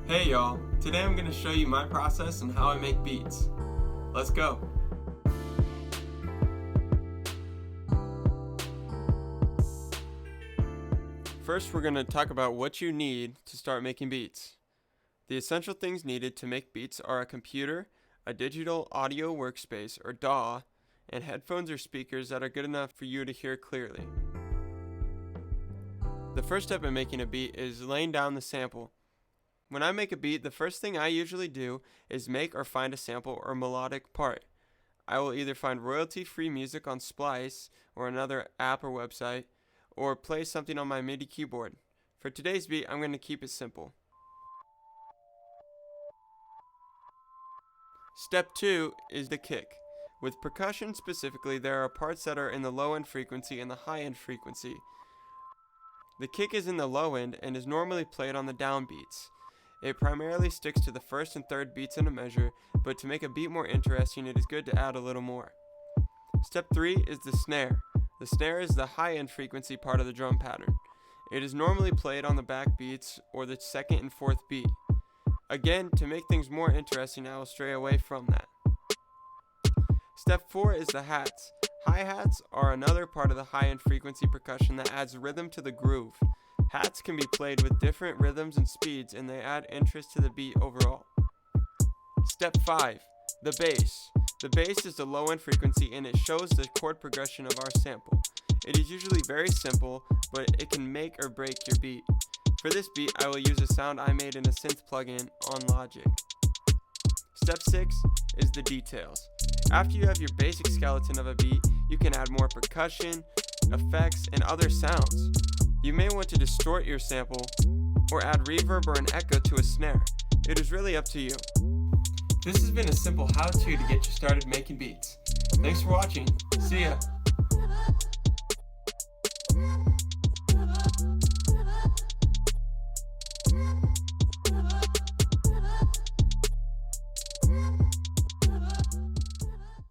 Hey y'all, today I'm going to show you my process and how I make beats. Let's go! First we're going to talk about what you need to start making beats. The essential things needed to make beats are a computer, a digital audio workspace or DAW, and headphones or speakers that are good enough for you to hear clearly. The first step in making a beat is laying down the sample. When I make a beat, the first thing I usually do is make or find a sample or melodic part. I will either find royalty-free music on Splice or another app or website, or play something on my MIDI keyboard. For today's beat, I'm going to keep it simple. Step 2 is the kick. With percussion specifically, there are parts that are in the low end frequency and the high end frequency. The kick is in the low end and is normally played on the downbeats. It primarily sticks to the first and third beats in a measure, but to make a beat more interesting, it is good to add a little more. Step 3 is the snare. The snare is the high-end frequency part of the drum pattern. It is normally played on the back beats or the second and fourth beat. Again, to make things more interesting, I will stray away from that. Step 4 is the hats. Hi-hats are another part of the high-end frequency percussion that adds rhythm to the groove. Hats can be played with different rhythms and speeds, and they add interest to the beat overall. Step 5, the bass. The bass is the low-end frequency and it shows the chord progression of our sample. It is usually very simple, but it can make or break your beat. For this beat, I will use a sound I made in a synth plugin on Logic. Step 6 is the details. After you have your basic skeleton of a beat, you can add more percussion, effects, and other sounds. You may want to distort your sample or add reverb or an echo to a snare. It is really up to you. This has been a simple how-to to get you started making beats. Thanks for watching. See ya!